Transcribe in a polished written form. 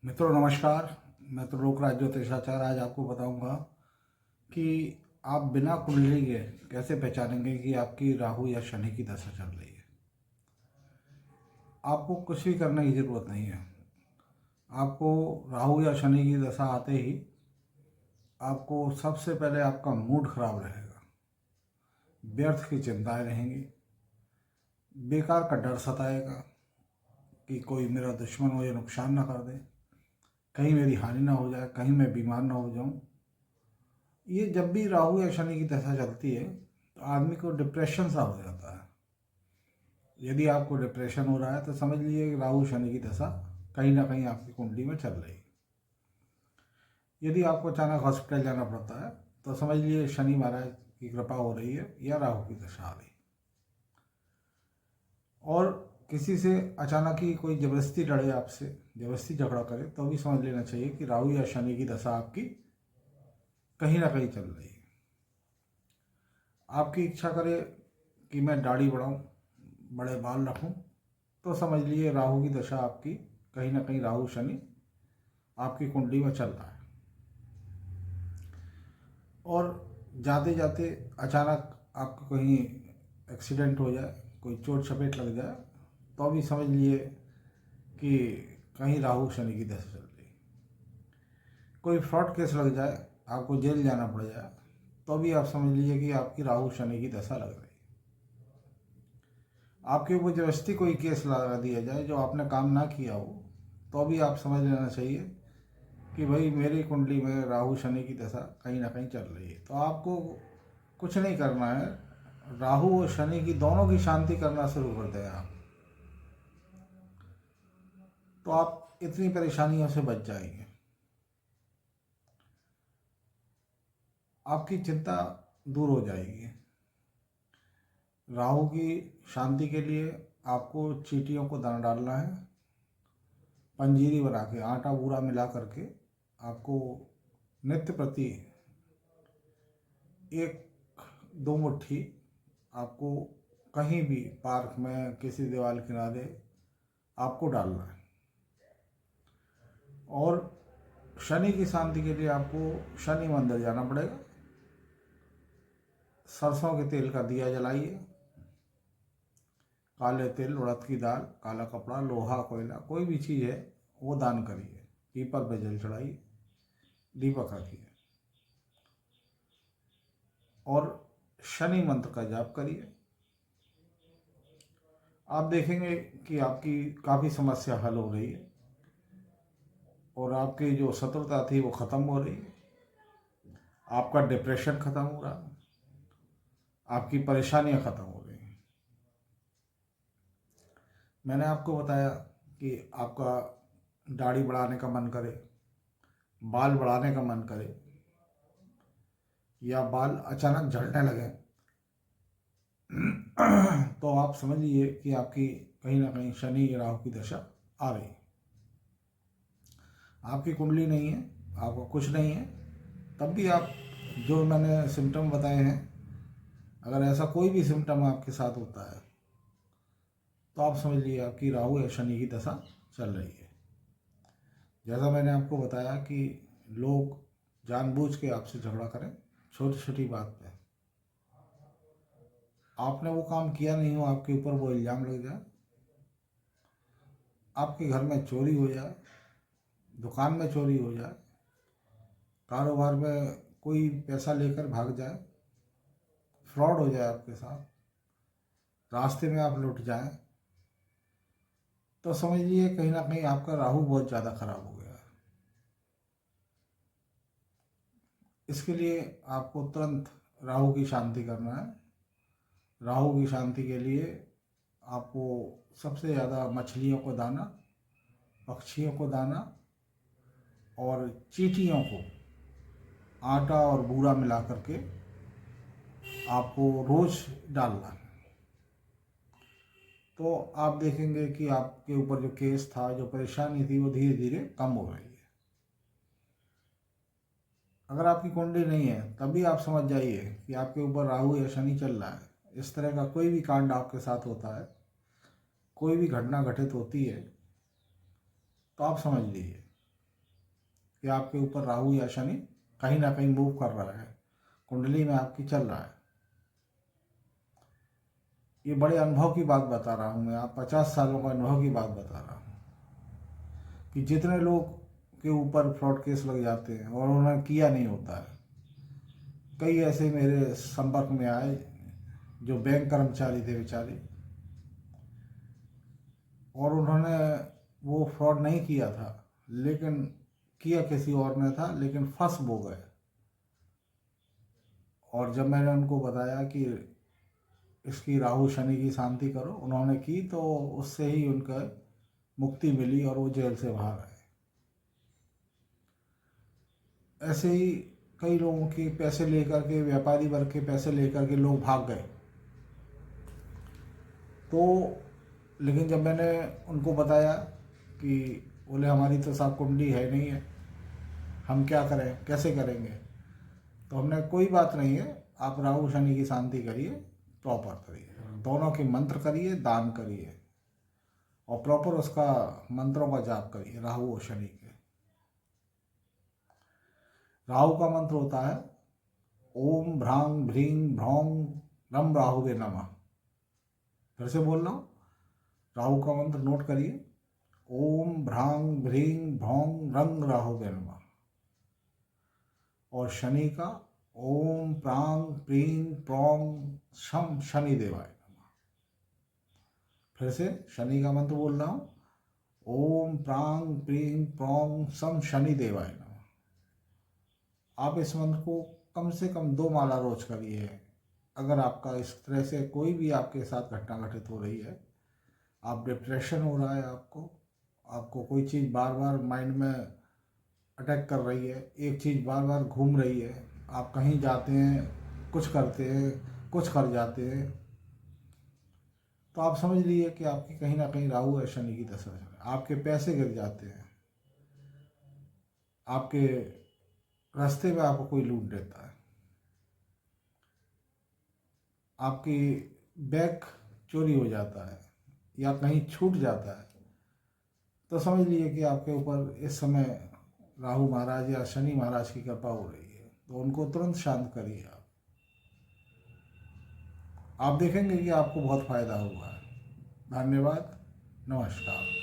मित्रों नमस्कार। मैं त्रिलोक राज ज्योतिषाचार्य आज आपको बताऊंगा कि आप बिना कुंडली के कैसे पहचानेंगे कि आपकी राहु या शनि की दशा चल रही है। आपको कुछ भी करने की ज़रूरत नहीं है। आपको राहु या शनि की दशा आते ही आपको सबसे पहले आपका मूड खराब रहेगा, व्यर्थ की चिंताएं रहेंगी, बेकार का डर सताएगा कि कोई मेरा दुश्मन मुझे नुकसान ना कर दे, कहीं मेरी हानि ना हो जाए, कहीं मैं बीमार ना हो जाऊं। ये जब भी राहु या शनि की दशा चलती है तो आदमी को डिप्रेशन सा हो जाता है। यदि आपको डिप्रेशन हो रहा है तो समझ लीजिए कि राहु शनि की दशा कहीं ना कहीं आपकी कुंडली में चल रही है। यदि आपको अचानक हॉस्पिटल जाना पड़ता है तो समझ लीजिए शनि महाराज की कृपा हो रही है या राहु की दशा आ रही है। और किसी से अचानक ही कोई जबरदस्ती लड़े, आपसे जबरदस्ती झगड़ा करे, तो भी समझ लेना चाहिए कि राहु या शनि की दशा आपकी कहीं ना कहीं चल रही है। आपकी इच्छा करे कि मैं दाढ़ी बढ़ाऊं, बड़े बाल रखूं, तो समझ लीजिए राहु की दशा आपकी कहीं ना कहीं, राहु शनि आपकी कुंडली में चल रहा है। और जाते जाते अचानक आपको कहीं एक्सीडेंट हो जाए, कोई चोट चपेट लग जाए, तो भी समझ लीजिए कि कहीं राहु शनि की दशा चल रही है। कोई फ्रॉड केस लग जाए, आपको जेल जाना पड़ जाए, तो भी आप समझ लीजिए कि आपकी राहु शनि की दशा लग रही है। आपके ऊपर जबरदस्ती कोई केस लगा दिया जाए जो आपने काम ना किया हो, तो भी आप समझ लेना चाहिए कि भाई मेरी कुंडली में राहु शनि की दशा कहीं ना कहीं चल रही है। तो आपको कुछ नहीं करना है, राहु और शनि की दोनों की शांति करना शुरू कर दें आप, तो आप इतनी परेशानियों से बच जाएंगे। आपकी चिंता दूर हो जाएगी। राहु की शांति के लिए आपको चींटियों को दाना डालना है, पंजीरी बना के आटा बूरा मिला करके आपको नित्य प्रति एक दो मुट्ठी आपको कहीं भी पार्क में किसी दीवार किनारे आपको डालना है। और शनि की शांति के लिए आपको शनि मंदिर जाना पड़ेगा। सरसों के तेल का दिया जलाइए, काले तिल, उड़द की दाल, काला कपड़ा, लोहा, कोयला, कोई भी चीज़ है वो दान करिए, पीपल पे जल चढ़ाइए, दीपक रखिए और शनि मंत्र का जाप करिए। आप देखेंगे कि आपकी काफ़ी समस्या हल हो रही है और आपकी जो शत्रुता थी वो ख़त्म हो रही है, आपका डिप्रेशन ख़त्म हो रहा है, आपकी परेशानियां ख़त्म हो रही हैं। मैंने आपको बताया कि आपका दाढ़ी बढ़ाने का मन करे, बाल बढ़ाने का मन करे या बाल अचानक झड़ने लगे, तो आप समझ लीजिए कि आपकी कहीं ना कहीं शनि या राहु की दशा आ रही है। आपकी कुंडली नहीं है, आपको कुछ नहीं है, तब भी आप जो मैंने सिम्टम बताए हैं, अगर ऐसा कोई भी सिम्टम आपके साथ होता है तो आप समझ लीजिए आपकी राहु या शनि की दशा चल रही है। जैसा मैंने आपको बताया कि लोग जानबूझ के आपसे झगड़ा करें छोटी छोटी बात पे, आपने वो काम किया नहीं हो, आपके ऊपर वो इल्ज़ाम लग जाए, आपके घर में चोरी हो जाए, दुकान में चोरी हो जाए, कारोबार में कोई पैसा लेकर भाग जाए, फ्रॉड हो जाए आपके साथ, रास्ते में आप लुट जाएं, तो समझ लीजिए कहीं ना कहीं आपका राहु बहुत ज़्यादा खराब हो गया है। इसके लिए आपको तुरंत राहु की शांति करना है। राहु की शांति के लिए आपको सबसे ज़्यादा मछलियों को दाना, पक्षियों को दाना और चींटियों को आटा और बूरा मिला करके आपको रोज़ डालना है। तो आप देखेंगे कि आपके ऊपर जो केस था, जो परेशानी थी, वो धीरे धीरे कम हो रही है। अगर आपकी कुंडली नहीं है तभी आप समझ जाइए कि आपके ऊपर राहु या शनि चल रहा है। इस तरह का कोई भी कांड आपके साथ होता है, कोई भी घटना घटित होती है, तो आप समझ लीजिए कि आपके ऊपर राहु या शनि कहीं ना कहीं मूव कर रहा है, कुंडली में आपकी चल रहा है। ये बड़े अनुभव की बात बता रहा हूँ मैं, आप 50 सालों का अनुभव की बात बता रहा हूँ कि जितने लोग के ऊपर फ्रॉड केस लग जाते हैं और उन्होंने किया नहीं होता है। कई ऐसे मेरे संपर्क में आए जो बैंक कर्मचारी थे बेचारे, और उन्होंने वो फ्रॉड नहीं किया था, लेकिन किया किसी और ने था, लेकिन फंस वो गए। और जब मैंने उनको बताया कि इसकी राहु शनि की शांति करो, उन्होंने की, तो उससे ही उनका मुक्ति मिली और वो जेल से बाहर आए। ऐसे ही कई लोगों के पैसे लेकर के, व्यापारी वर्ग के पैसे लेकर के लोग भाग गए। तो लेकिन जब मैंने उनको बताया कि बोले हमारी तो साहब कुंडली है नहीं है, हम क्या करें, कैसे करेंगे। तो हमने कोई बात नहीं है, आप राहु शनि की शांति करिए, प्रॉपर करिए, दोनों के मंत्र करिए, दान करिए और प्रॉपर उसका मंत्रों का जाप करिए राहु और शनि के। राहु का मंत्र होता है ओम भ्रांग भ्रीं भ्रौं रम राहुवे नमः। फिर से बोल रहा हूँ, राहु का मंत्र नोट करिए, ओम भ्रांग भ्रीं भ्रौं रंग राहुवे नमः। और शनि का ओम प्रांग प्रीं प्रौं शम शनि देवाय नमः। फिर से शनि का मंत्र बोल रहा हूँ, ओम प्रांग प्रीं प्रौं शम शनि देवाय नमः। आप इस मंत्र को कम से कम 2 माला रोज करिए। अगर आपका इस तरह से कोई भी आपके साथ घटना घटित हो रही है, आप डिप्रेशन हो रहा है, आपको कोई चीज़ बार बार माइंड में अटैक कर रही है, एक चीज़ बार बार घूम रही है, आप कहीं जाते हैं, कुछ करते हैं, कुछ कर जाते हैं, तो आप समझ लीजिए कि आपकी कहीं ना कहीं राहु या शनि की दशा है। आपके पैसे गिर जाते हैं, आपके रास्ते में आपको कोई लूट देता है, आपकी बैग चोरी हो जाता है या कहीं छूट जाता है, तो समझ लीजिए कि आपके ऊपर इस समय राहु महाराज या शनि महाराज की कृपा हो रही है। तो उनको तुरंत शांत करिए आप देखेंगे कि आपको बहुत फायदा हुआ है। धन्यवाद, नमस्कार।